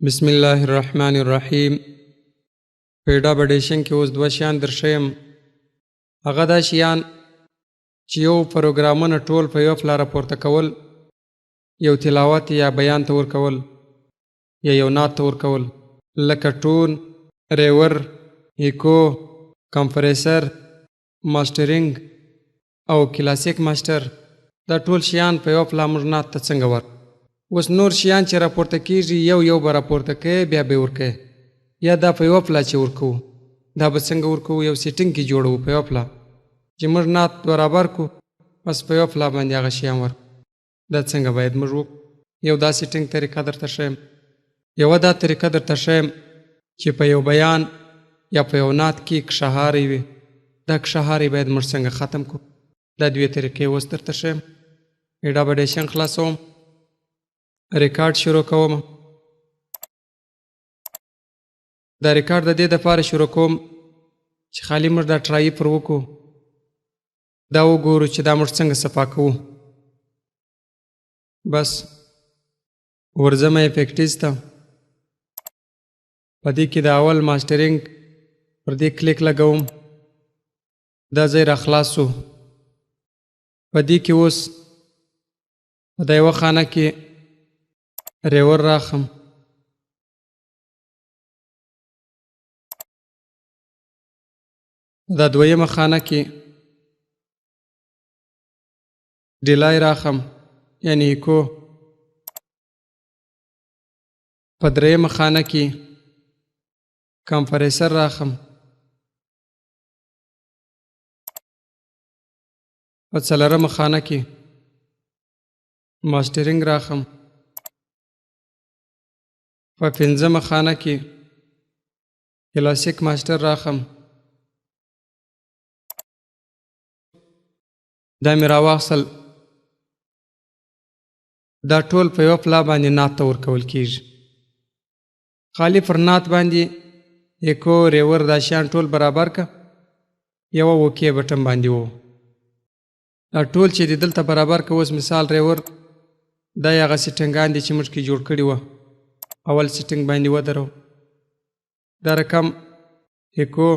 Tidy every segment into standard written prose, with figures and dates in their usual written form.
بسم الله الرحمن الرحیم. په ډاب اډیشن کې اوس دوه شیان درښیم. هغه دا شیان چې یو پروګرامونه ټول په یو فلا راپورته کول، یو تلاوت یا بیان ته ورکول یا یو نعت ته ورکول، لکه ټون، ریور، ایکو، کمپریسر، ماسټرینګ او کلاسیک ماسټر. دا ټول شیان په یو فلا موږ نعت ته څنګه ورکو. اوس نور شیان چې راپورته کیږي یو به راپورته کوي، بیا به ورکوي، یا دا په یو فلا چې ورکو دا به څنګه ورکو. یو سیټینګ کې جوړو په یو فلا چې موږ نعت برابر کو، بس په یو فلا باندې هغه شیان ورکو. دا څنګه باید موږ وکړو؟ یو دا سیټینګ طریقه درته ښیم. یوه دا طریقه درته ښیم چې په یو بیان یا په یو نعت کې کښهاری وي، دا کښهاری باید موږ څنګه ختم کو. دا دوې طریقې اوس درته ښیم. ډاب اډیشن خلاصوم، ریکارډ شروع کوم. دا ریکارډ د دې دپاره شروع کوم چې خالي موږ دا ټرایي پر وکړو، دا وګورو چې دا موږ څنګه صفا کوو. بس ورځم افیکټیز ته، په دې کې د اول ماسټرینګ پر دې کلیک لګوم، دا ځای را خلاص شو. په دې کې اوس په دا یوه خانه کې ریور راخم. دا دویمه خانه کې ډیلای راخم، یعنی ایکو. په دریمه خانه کې کمپریسر راخم. په څلورمه خانه کې ماسټرینګ راخم. په پنځمه خانه کې کلاسیک ماسټر راخم. دا مې راواخیستل. دا ټول په یوه فلا باندې نعت ته ورکول کېږي. خالي پر نعت باندې ایکو، ریور، دا شیان ټول برابر که یوه اوکې بټن باندې وو. دا ټول چې دې دلته برابر که. اوس مثال ریور دا یې هغه سیټنګان دي چې موږ کې جوړ کړي وه، اول سیټنګ باندې ودرو. دا رقم ایکو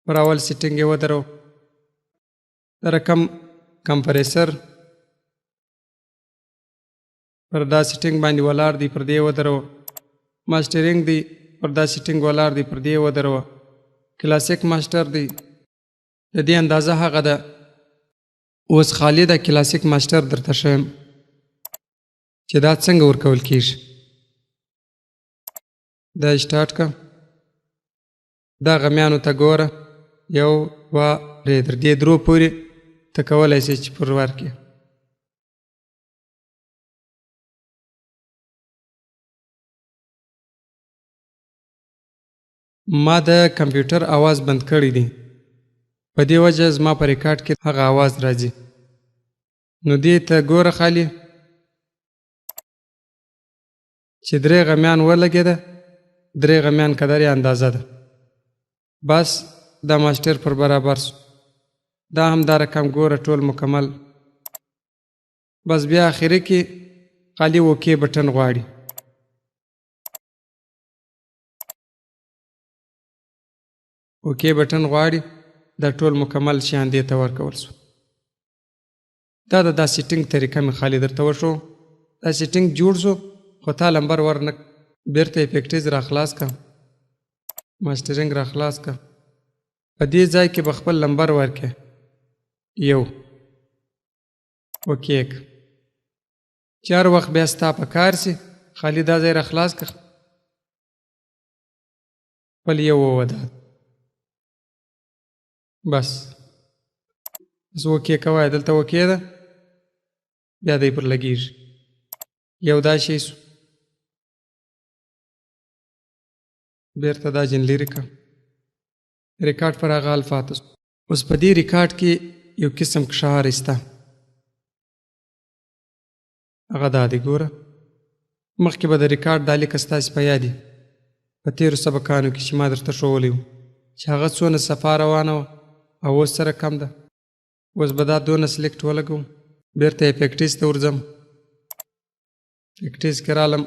پر اول سیټنګ یې ودرو. دا رقم کمپریسر پر دا سیټنګ باندې ولاړ دی، پر دې ودرو. ماسټرینګ دی پر دا سیټنګ ولاړ دی، پر دې ودرو. کلاسیک ماسټر دی، د دې اندازه هغه ده. اوس خالي دا کلاسیک ماسټر درته ښیم چې دا څنګه ورکول کېږي. دا سټارټ که، دا غمیانو ته ګوره، یو، دوه، درې، تر دې درو پورې ته کولی شې چې پر ورکړې. ما د کمپیوټر आवाज بند کړی دی، په دې وجه زما په ریکارډ کې هغه आवाज راځي. نو دې ته ګوره خالي چې درې غمیان ولګېده، درې غمیان قدر یې اندازه ده. بس دا ماسټر پر برابر سو. دا هم دا رقم ګوره ټول مکمل. بس بیا آخري کې خالي اوکې بټن غواړي. اوکې بټن غواړي. دا ټول مکمل شیان دې ته ورکول سو. دا سیټینګ طریقه مې خالي درته وښو. دا سیټینګ جوړ سو، خو تا لمبر ورنک. بیرته افیکټیز را خلاص که، ماسټرینګ را خلاص که. په دې ځای کې به خپل لمبر ورکې، یو اوکې که. چې هر وخت بیا ستا په کار سي، خالي دا ځای را خلاص که، خپل یو ووداد. بس اوکې کوه. دلته اوکې ده، بیا دی پر لګېږي. یو دا شی سو، بیرته دا جن لرې که. ریکارډ پر هغه حال پاته سو. اوس په دې ریکارډ کې یو قسم کښهاری سته، هغه دا دی. ګوره مخکې به د ریکارډ دا لیکه ستاسې په یادي په تېرو سبقانو کې چې ما درته ښوولی وو چې هغه څونه صفا روانه وه او اوس سره کم ده. اوس به دا دونه سلیکټ ولګوم، بیرته افیکټیز ته ورځم. افیکټیز کې رالم،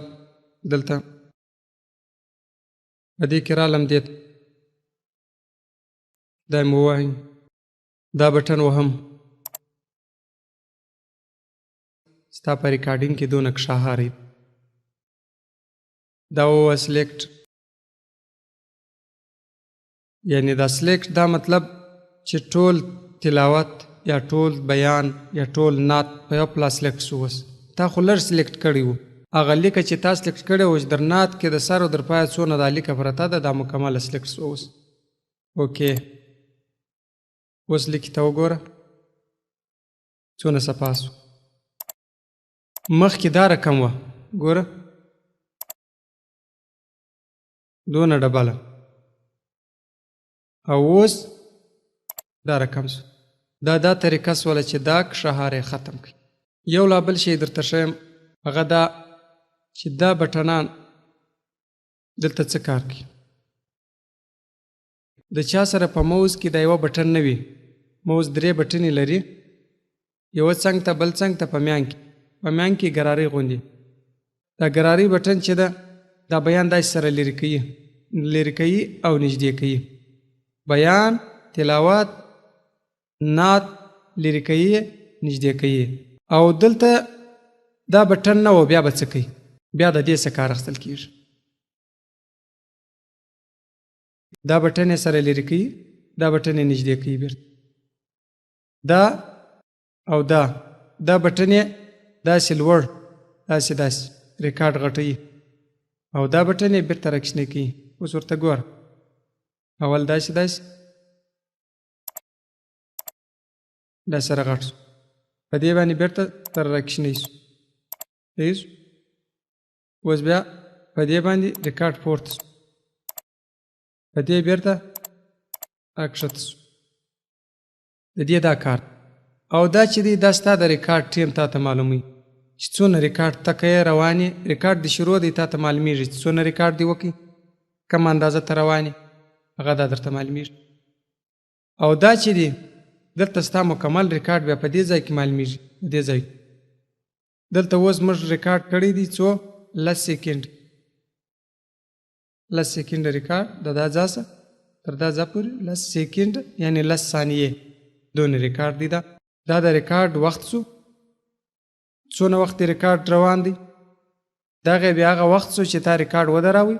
دلته په دې کې رالم دې ته دا یې مو ووهئ دا بټن وهم ستا په ریکارډینګ کې دونه کښاهارئ دا ووه سلیکټ یعنی دا سلیکټ دا مطلب چې ټول تلاوت یا ټول بیان یا ټول نعت په یو پلاس سلیکټ شو اوس تا خو لږ سلیکټ کړي وو هغه لیکه چې تا سلیکټ کړی و چې در نعت کې د سر او در پایه څونه دا لیکه پرته ده دا مکمله سلیکټ شو اوس اوکې اوس لیکې ته وګوره څونه صفا سو مخکې دا رقم وه ګوره دونه ډبله او اوس دا رقم سو دا طریقه سوله چې دا کښهاری ختم کړي یو لا بل شی درته ښیم هغه دا چې دا بټنان دلته څه کار کوي د چا سره په موز کې دا یوه بټن نه وي موز 3 بټنې لري یوه څنګ ته بل څنګ ته په میان کې ګرارۍ غوندې دا ګرارۍ بټن چې ده دا بیان داسې سره لرې کوي او نږدې کوي بیان تلاوت نعت لرې کوي نږدې کوي او دلته دا بټن نه و بیا به څه کوي بیا د دې څه کار اخیستل کېږي دا بټن یې سره لرې کوي دا بټن یې نږدې کوي بیرته دا او دا بټن یې داسې لوړ داسې ریکارډ غټوي او دا بټن یې بیرته راکښنی کوي اوس ورته ګوره اول داسې دا سره غټ شو په دې باندې بیرته تر راکښنی شو اوس بیا په دې باندې ریکارډ پورته شو په دې بیرته راکښته شو د دې دا کار او دا چې دی دا ستا د ریکارډ ټیم تا ته معلوموي چې څونه ریکارډ ته که یې روان یې ریکارډ د شروع دی تا ته معلومیږي چې څونه ریکارډ دی وکړي کم اندازه ته روان یې هغه دا درته معلومیږي او دا چې دی دلته ستا مکمل ریکارډ بیا په دې ځای کې معلومیږي په دې ځای دلته اوس موږ ریکارډ کړی دی څو 10 سیکنډ 10 سیکنډ ریکارډ د دا ځاسه تر دا ځا پورې 10 سیکنډ یعنی 10 ثانیې دونه ریکارډ دی دا د ریکارډ وخت شو څونه وخت ریکارډ روان دی دغه بیا هغه وخت شو چې تا ریکارډ ودراوي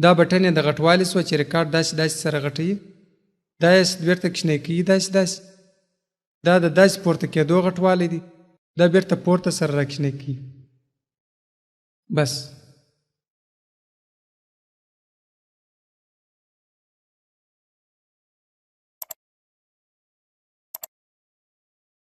دا بټن د غټوالي سو چې ریکارډ داسې سره غټوي دا یې بیرته کښنی کوي داسې دا د داسې پورته کېدو غټوالی دی دا بیرته پورته سره راکښنی کوي بس